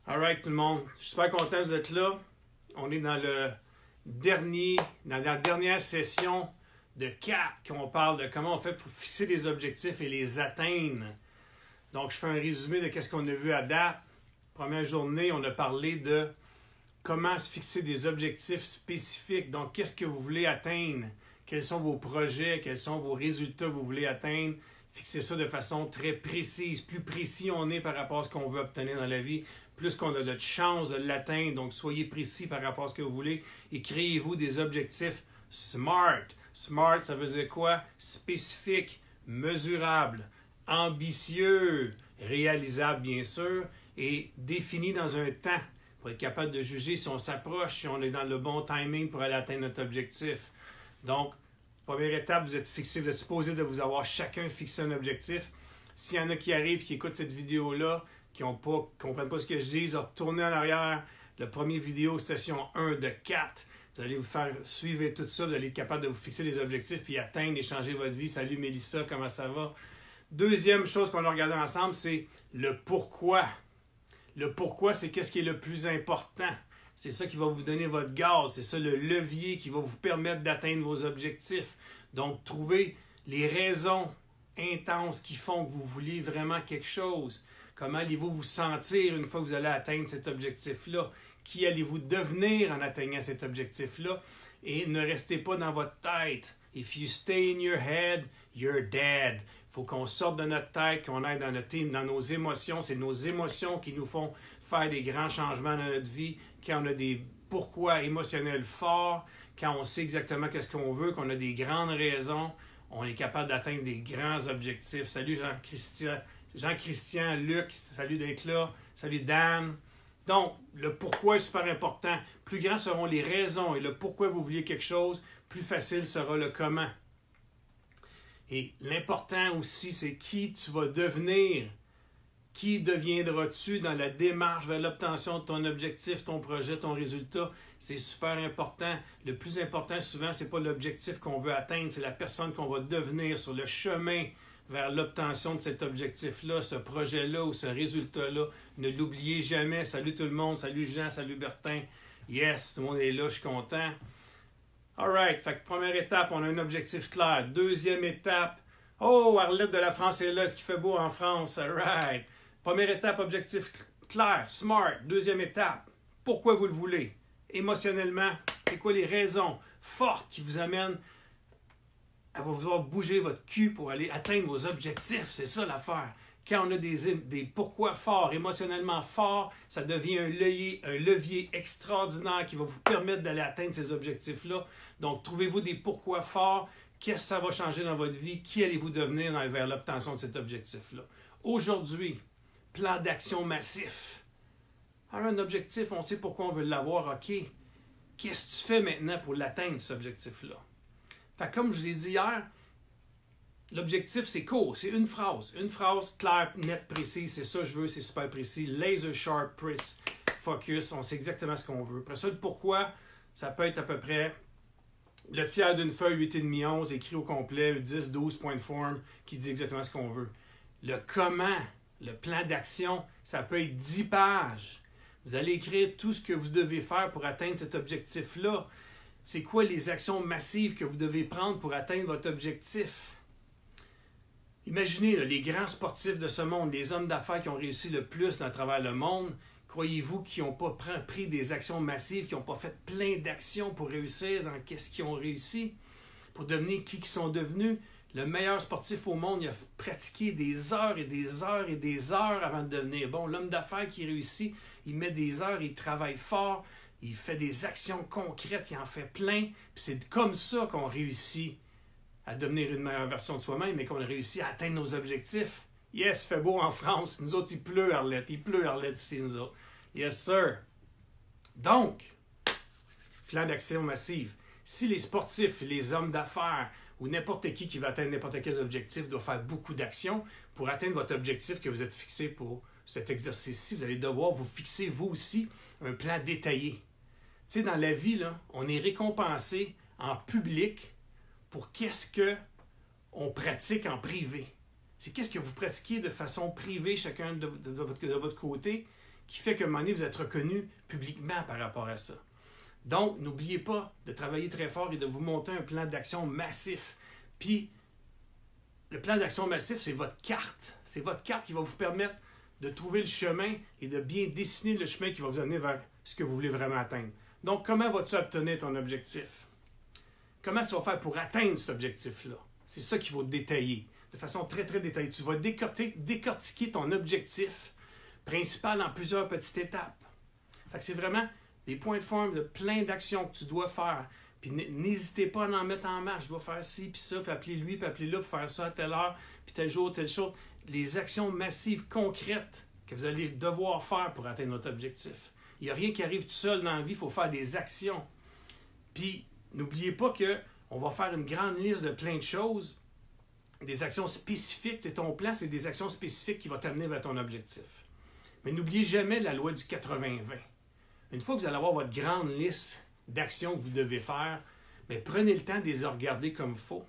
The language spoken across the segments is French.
Alright tout le monde, je suis super content que vous êtes là. On est dans la dernière session de 4 qu'on parle de comment on fait pour fixer des objectifs et les atteindre. Donc je fais un résumé de ce qu'on a vu à date. Première journée, on a parlé de comment se fixer des objectifs spécifiques. Donc qu'est-ce que vous voulez atteindre? Quels sont vos projets? Quels sont vos résultats que vous voulez atteindre? Fixer ça de façon très précise. Plus précis on est par rapport à ce qu'on veut obtenir dans la vie, plus qu'on a de chances de l'atteindre. Donc, soyez précis par rapport à ce que vous voulez et créez-vous des objectifs SMART. SMART, ça veut dire quoi? Spécifique, mesurable, ambitieux, réalisable, bien sûr, et défini dans un temps pour être capable de juger si on s'approche, si on est dans le bon timing pour aller atteindre notre objectif. Donc, première étape, vous êtes fixé, vous êtes supposé de vous avoir chacun fixé un objectif. S'il y en a qui arrivent et qui écoutent cette vidéo-là, qui ne comprennent pas ce que je dis, retournez en arrière. La première vidéo, session 1 de 4. Vous allez vous faire suivre tout ça, vous allez être capable de vous fixer des objectifs puis atteindre et changer votre vie. Salut Mélissa, comment ça va? Deuxième chose qu'on a regardé ensemble, c'est le pourquoi. Le pourquoi, c'est qu'est-ce qui est le plus important. C'est ça qui va vous donner votre gaz. C'est ça le levier qui va vous permettre d'atteindre vos objectifs. Donc, trouvez les raisons intenses qui font que vous vouliez vraiment quelque chose. Comment allez-vous vous sentir une fois que vous allez atteindre cet objectif-là? Qui allez-vous devenir en atteignant cet objectif-là? Et ne restez pas dans votre tête. If you stay in your head, you're dead. Il faut qu'on sorte de notre tête, qu'on aille dans notre team, dans nos émotions. C'est nos émotions qui nous font faire des grands changements dans notre vie. Quand on a des pourquoi émotionnels forts, quand on sait exactement qu'est-ce qu'on veut, qu'on a des grandes raisons, on est capable d'atteindre des grands objectifs. Salut Jean-Christian, Luc, salut d'être là. Salut Dan. Donc, le pourquoi est super important. Plus grands seront les raisons et le pourquoi vous vouliez quelque chose, plus facile sera le comment. Et l'important aussi, c'est qui tu vas devenir. Qui deviendras-tu dans la démarche vers l'obtention de ton objectif, ton projet, ton résultat? C'est super important. Le plus important souvent, ce n'est pas l'objectif qu'on veut atteindre, c'est la personne qu'on va devenir sur le chemin vers l'obtention de cet objectif-là, ce projet-là ou ce résultat-là. Ne l'oubliez jamais. Salut tout le monde. Salut Jean. Salut Bertin. Yes, tout le monde est là. Je suis content. Alright. Fait que première étape, on a un objectif clair. Deuxième étape. Oh, Arlette de la France est là. Est-ce qu'il fait beau en France? Alright. Première étape, objectif clair. SMART. Deuxième étape. Pourquoi vous le voulez? Émotionnellement, c'est quoi les raisons fortes qui vous amènent à vouloir bouger votre cul pour aller atteindre vos objectifs? C'est ça l'affaire. Quand on a des pourquoi forts, émotionnellement forts, ça devient un levier extraordinaire qui va vous permettre d'aller atteindre ces objectifs-là. Donc, trouvez-vous des pourquoi forts. Qu'est-ce que ça va changer dans votre vie? Qui allez-vous devenir vers l'obtention de cet objectif-là? Aujourd'hui, plan d'action massif. Alors, un objectif, on sait pourquoi on veut l'avoir, OK. Qu'est-ce que tu fais maintenant pour l'atteindre, cet objectif-là? Fait que comme je vous ai dit hier, l'objectif, c'est court, c'est une phrase. Une phrase claire, nette, précise, c'est ça que je veux, c'est super précis. Laser sharp, focus, on sait exactement ce qu'on veut. Après ça, le pourquoi, ça peut être à peu près le tiers d'une feuille 8,5, 11, écrit au complet, 10, 12 points de forme, qui dit exactement ce qu'on veut. Le comment, le plan d'action, ça peut être 10 pages. Vous allez écrire tout ce que vous devez faire pour atteindre cet objectif-là. C'est quoi les actions massives que vous devez prendre pour atteindre votre objectif? Imaginez là, les grands sportifs de ce monde, les hommes d'affaires qui ont réussi le plus à travers le monde. Croyez-vous qu'ils n'ont pas pris des actions massives, qu'ils n'ont pas fait plein d'actions pour réussir dans qu'est-ce qu'ils ont réussi, pour devenir qui ils sont devenus? Le meilleur sportif au monde, il a pratiqué des heures et des heures et des heures avant de devenir bon. L'homme d'affaires qui réussit, il met des heures, il travaille fort, il fait des actions concrètes, il en fait plein. Puis c'est comme ça qu'on réussit à devenir une meilleure version de soi-même, mais qu'on réussit à atteindre nos objectifs. Yes, il fait beau en France. Nous autres, il pleut, Arlette. Il pleut, Arlette, ici, nous autres. Yes, sir. Donc, plan d'action massive. Si les sportifs, les hommes d'affaires ou n'importe qui va atteindre n'importe quel objectif doit faire beaucoup d'actions pour atteindre votre objectif que vous êtes fixé pour cet exercice-ci, vous allez devoir vous fixer, vous aussi, un plan détaillé. Tu sais, dans la vie, là, on est récompensé en public pour qu'est-ce qu'on pratique en privé. C'est qu'est-ce que vous pratiquez de façon privée, chacun de votre côté, qui fait qu'à un moment donné, vous êtes reconnu publiquement par rapport à ça. Donc, n'oubliez pas de travailler très fort et de vous monter un plan d'action massif. Puis, le plan d'action massif, c'est votre carte. C'est votre carte qui va vous permettre de trouver le chemin et de bien dessiner le chemin qui va vous amener vers ce que vous voulez vraiment atteindre. Donc, comment vas-tu obtenir ton objectif? Comment tu vas faire pour atteindre cet objectif-là? C'est ça qu'il faut détailler, de façon très, très détaillée. Tu vas décortiquer ton objectif principal en plusieurs petites étapes. Fait que c'est vraiment des points de forme de plein d'actions que tu dois faire. Puis n'hésitez pas à en mettre en marche. Je dois faire ci, puis ça, puis appeler lui, puis appeler là, pour faire ça à telle heure, puis tel jour, telle chose. Les actions massives, concrètes, que vous allez devoir faire pour atteindre votre objectif. Il n'y a rien qui arrive tout seul dans la vie, il faut faire des actions. Puis, n'oubliez pas qu'on va faire une grande liste de plein de choses, des actions spécifiques. C'est ton plan, c'est des actions spécifiques qui vont t'amener vers ton objectif. Mais n'oubliez jamais la loi du 80-20. Une fois que vous allez avoir votre grande liste d'actions que vous devez faire, mais prenez le temps de les regarder comme il faut.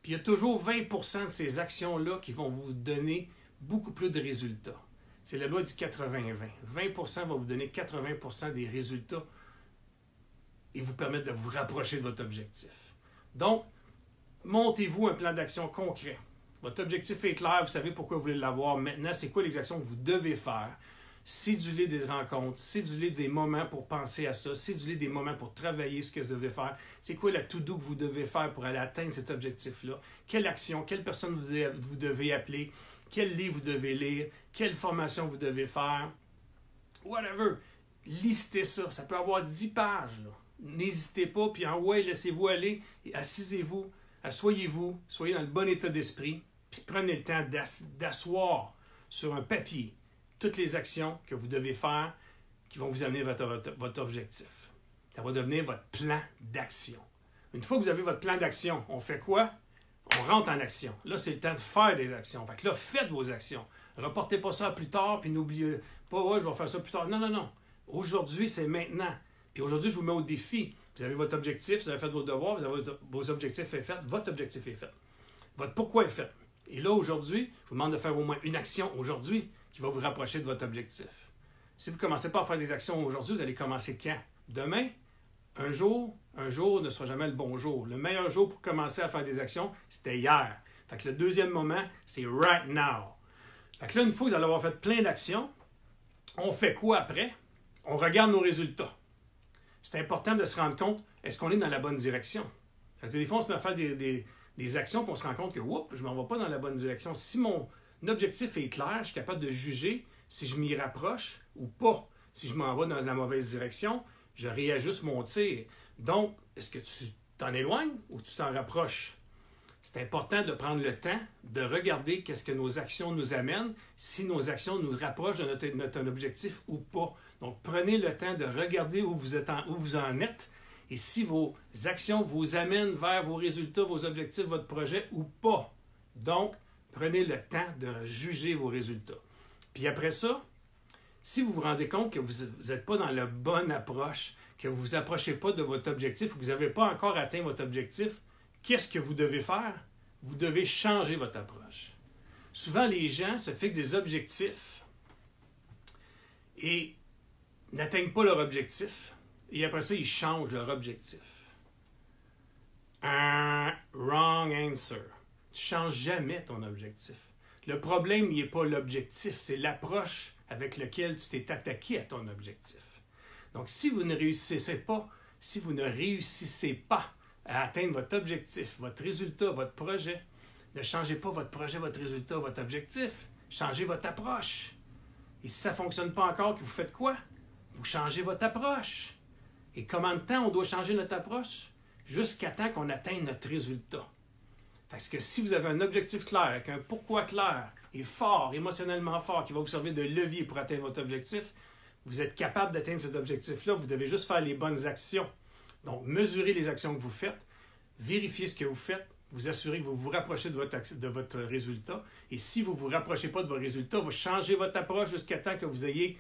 Puis il y a toujours 20% de ces actions-là qui vont vous donner beaucoup plus de résultats. C'est la loi du 80-20. 20% va vous donner 80% des résultats et vous permettre de vous rapprocher de votre objectif. Donc, montez-vous un plan d'action concret. Votre objectif est clair, vous savez pourquoi vous voulez l'avoir. Maintenant, c'est quoi les actions que vous devez faire? Cédulez des rencontres, cédulez des moments pour penser à ça, cédulez des moments pour travailler ce que vous devez faire. C'est quoi la to-do que vous devez faire pour aller atteindre cet objectif-là? Quelle action, quelle personne vous devez appeler? Quel livre vous devez lire? Quelle formation vous devez faire? Whatever. Listez ça. Ça peut avoir 10 pages. N'hésitez pas, puis laissez-vous aller, et assisez-vous, asseyez-vous, soyez dans le bon état d'esprit, puis prenez le temps d'asseoir sur un papier toutes les actions que vous devez faire qui vont vous amener vers votre objectif. Ça va devenir votre plan d'action. Une fois que vous avez votre plan d'action, on fait quoi? On rentre en action. Là, c'est le temps de faire des actions. Fait que là, faites vos actions. Reportez pas ça à plus tard, puis n'oubliez pas, je vais faire ça plus tard. Non, non, non. Aujourd'hui, c'est maintenant. Puis aujourd'hui, je vous mets au défi. Vous avez votre objectif, vous avez fait vos devoirs, vous avez vos objectifs faits, votre objectif est fait. Votre pourquoi est fait. Et là, aujourd'hui, je vous demande de faire au moins une action aujourd'hui qui va vous rapprocher de votre objectif. Si vous ne commencez pas à faire des actions aujourd'hui, vous allez commencer quand? Demain? Un jour ne sera jamais le bon jour. Le meilleur jour pour commencer à faire des actions, c'était hier. Fait que le deuxième moment, c'est right now. Fait que là, une fois que vous allez avoir fait plein d'actions, on fait quoi après? On regarde nos résultats. C'est important de se rendre compte, est-ce qu'on est dans la bonne direction? Fait que des fois, on se met à faire des actions et on se rend compte que, oups, je ne m'en vais pas dans la bonne direction. Si mon objectif est clair, je suis capable de juger si je m'y rapproche ou pas. Si je m'en vais dans la mauvaise direction, je réajuste mon tir. Donc, est-ce que tu t'en éloignes ou tu t'en rapproches? C'est important de prendre le temps de regarder qu'est-ce que nos actions nous amènent, si nos actions nous rapprochent de notre objectif ou pas. Donc, prenez le temps de regarder où vous en êtes et si vos actions vous amènent vers vos résultats, vos objectifs, votre projet ou pas. Donc, prenez le temps de juger vos résultats. Puis après ça, si vous vous rendez compte que vous n'êtes pas dans la bonne approche, que vous ne vous approchez pas de votre objectif ou que vous n'avez pas encore atteint votre objectif, qu'est-ce que vous devez faire? Vous devez changer votre approche. Souvent, les gens se fixent des objectifs et n'atteignent pas leur objectif. Et après ça, ils changent leur objectif. Wrong answer. Tu ne changes jamais ton objectif. Le problème, il n'est pas l'objectif, c'est l'approche avec laquelle tu t'es attaqué à ton objectif. Donc, si vous ne réussissez pas à atteindre votre objectif, votre résultat, votre projet, ne changez pas votre projet, votre résultat, votre objectif. Changez votre approche. Et si ça ne fonctionne pas encore, vous faites quoi? Vous changez votre approche. Et combien de temps on doit changer notre approche? Jusqu'à temps qu'on atteigne notre résultat. Parce que si vous avez un objectif clair, avec un pourquoi clair et fort, émotionnellement fort, qui va vous servir de levier pour atteindre votre objectif, vous êtes capable d'atteindre cet objectif-là. Vous devez juste faire les bonnes actions. Donc, mesurez les actions que vous faites, vérifiez ce que vous faites, vous assurez que vous vous rapprochez de votre résultat. Et si vous ne vous rapprochez pas de vos résultats, vous changez votre approche jusqu'à temps que vous ayez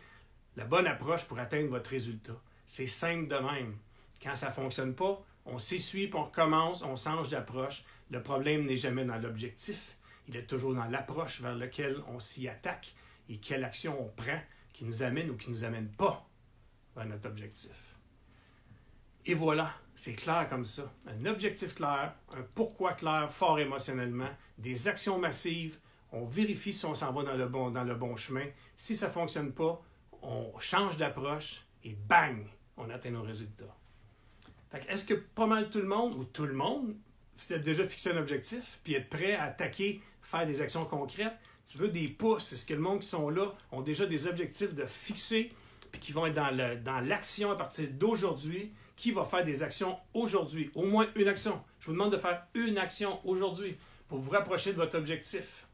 la bonne approche pour atteindre votre résultat. C'est simple de même. Quand ça ne fonctionne pas, on s'essuie, puis on recommence, on change d'approche. Le problème n'est jamais dans l'objectif. Il est toujours dans l'approche vers laquelle on s'y attaque et quelle action on prend qui nous amène ou qui ne nous amène pas vers notre objectif. Et voilà, c'est clair comme ça. Un objectif clair, un pourquoi clair, fort émotionnellement, des actions massives, on vérifie si on s'en va dans le bon chemin. Si ça ne fonctionne pas, on change d'approche et bang, on atteint nos résultats. Est-ce que pas mal tout le monde, ou tout le monde, vous êtes déjà fixé un objectif, puis être prêt à attaquer, faire des actions concrètes? Je veux des pouces. Est-ce que le monde qui sont là ont déjà des objectifs de fixer, puis qui vont être dans l'action à partir d'aujourd'hui? Qui va faire des actions aujourd'hui? Au moins une action. Je vous demande de faire une action aujourd'hui pour vous rapprocher de votre objectif.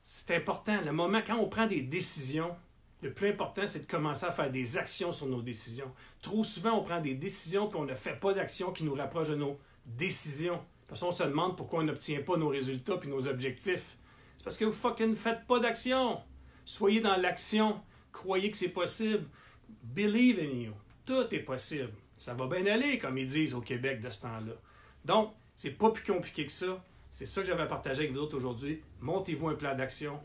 C'est important. Le moment, quand on prend des décisions, le plus important, c'est de commencer à faire des actions sur nos décisions. Trop souvent, on prend des décisions puis on ne fait pas d'actions qui nous rapprochent de nos décisions. Parce qu'on se demande pourquoi on n'obtient pas nos résultats puis nos objectifs. C'est parce que vous fucking ne faites pas d'action. Soyez dans l'action. Croyez que c'est possible. Believe in you. Tout est possible. Ça va bien aller, comme ils disent au Québec de ce temps-là. Donc, c'est pas plus compliqué que ça. C'est ça que j'avais à partager avec vous autres aujourd'hui. Montez-vous un plan d'action.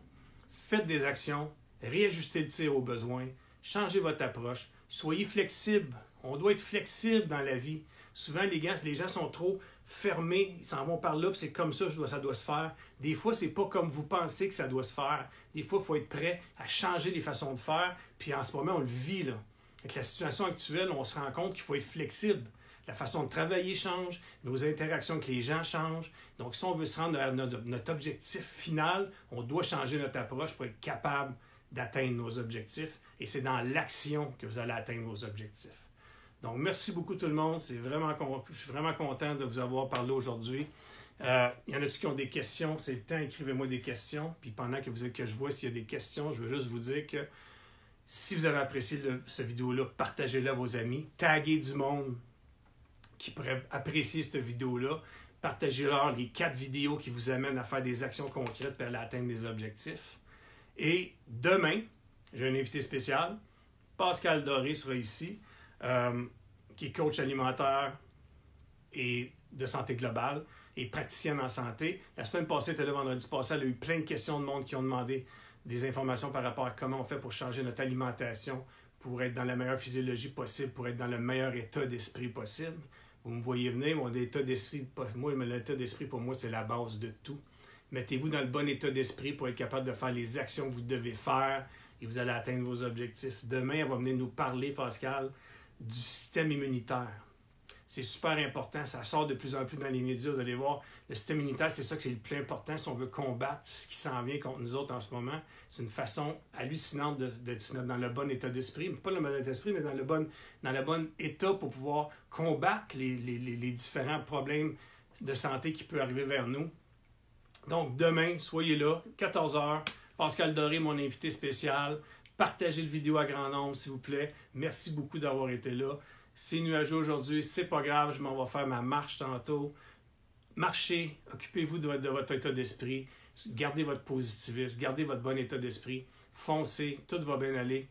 Faites des actions. Réajustez le tir au besoin. Changez votre approche. Soyez flexible. On doit être flexible dans la vie. Souvent, les gens sont trop fermés. Ils s'en vont par là, puis c'est comme ça ça doit se faire. Des fois, c'est pas comme vous pensez que ça doit se faire. Des fois, il faut être prêt à changer les façons de faire. Puis en ce moment, on le vit, là. Avec la situation actuelle, on se rend compte qu'il faut être flexible. La façon de travailler change, nos interactions avec les gens changent. Donc, si on veut se rendre à notre objectif final, on doit changer notre approche pour être capable d'atteindre nos objectifs. Et c'est dans l'action que vous allez atteindre vos objectifs. Donc, merci beaucoup tout le monde. Je suis vraiment content de vous avoir parlé aujourd'hui. Il y en a qui ont des questions. C'est le temps, écrivez-moi des questions. Puis pendant que je vois s'il y a des questions, je veux juste vous dire que si vous avez apprécié cette vidéo-là, partagez-la à vos amis. Taguez du monde qui pourrait apprécier cette vidéo-là. Partagez-leur les 4 vidéos qui vous amènent à faire des actions concrètes et à atteindre des objectifs. Et demain, j'ai un invité spécial. Pascal Doré sera ici, qui est coach alimentaire et de santé globale et praticienne en santé. La semaine passée, elle était là vendredi passé, elle a eu plein de questions de monde qui ont demandé des informations par rapport à comment on fait pour changer notre alimentation, pour être dans la meilleure physiologie possible, pour être dans le meilleur état d'esprit l'état Vous me voyez venir, l'état d'esprit pour moi, c'est la base de tout. Mettez-vous dans le bon état d'esprit pour être capable de faire les actions que vous devez faire et vous allez atteindre vos objectifs. Demain, elle va venir nous parler, Pascal, du système immunitaire. C'est super important, ça sort de plus en plus dans les médias, vous allez voir. Le système immunitaire, c'est ça qui est le plus important si on veut combattre ce qui s'en vient contre nous autres en ce moment. C'est une façon hallucinante de se mettre dans le bon état d'esprit, pas le bon état d'esprit, mais dans le bon état pour pouvoir combattre les différents problèmes de santé qui peuvent arriver vers nous. Donc, demain, soyez là, 14h. Pascal Doré, mon invité spécial. Partagez le vidéo à grand nombre, s'il vous plaît. Merci beaucoup d'avoir été là. C'est nuageux aujourd'hui, c'est pas grave, je m'en vais faire ma marche tantôt. Marchez, occupez-vous de votre état d'esprit. Gardez votre positivisme, gardez votre bon état d'esprit. Foncez, tout va bien aller.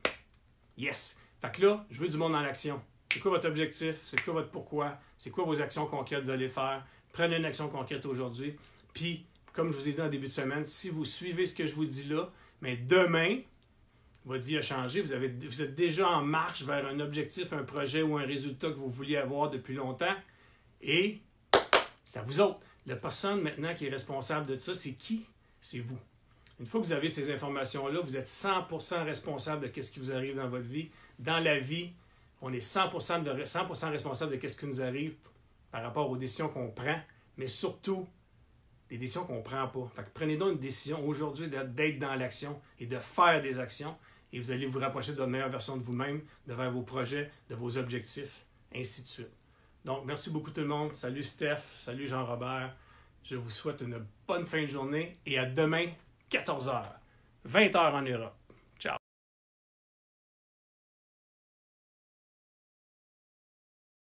Yes! Fait que là, je veux du monde dans l'action. C'est quoi votre objectif? C'est quoi votre pourquoi? C'est quoi vos actions concrètes que vous allez faire? Prenez une action concrète aujourd'hui. Puis, comme je vous ai dit en début de semaine, si vous suivez ce que je vous dis là, mais demain, votre vie a changé, vous êtes déjà en marche vers un objectif, un projet ou un résultat que vous vouliez avoir depuis longtemps. Et c'est à vous autres. La personne maintenant qui est responsable de ça, c'est qui? C'est vous. Une fois que vous avez ces informations-là, vous êtes 100% responsable de ce qui vous arrive dans votre vie. Dans la vie, on est 100% responsable de ce qui nous arrive par rapport aux décisions qu'on prend, mais surtout des décisions qu'on ne prend pas. Fait que prenez donc une décision aujourd'hui d'être dans l'action et de faire des actions. Et vous allez vous rapprocher de la meilleure version de vous-même, de vers vos projets, de vos objectifs, ainsi de suite. Donc, merci beaucoup tout le monde. Salut Steph, salut Jean-Robert. Je vous souhaite une bonne fin de journée et à demain, 14h, 20h en Europe.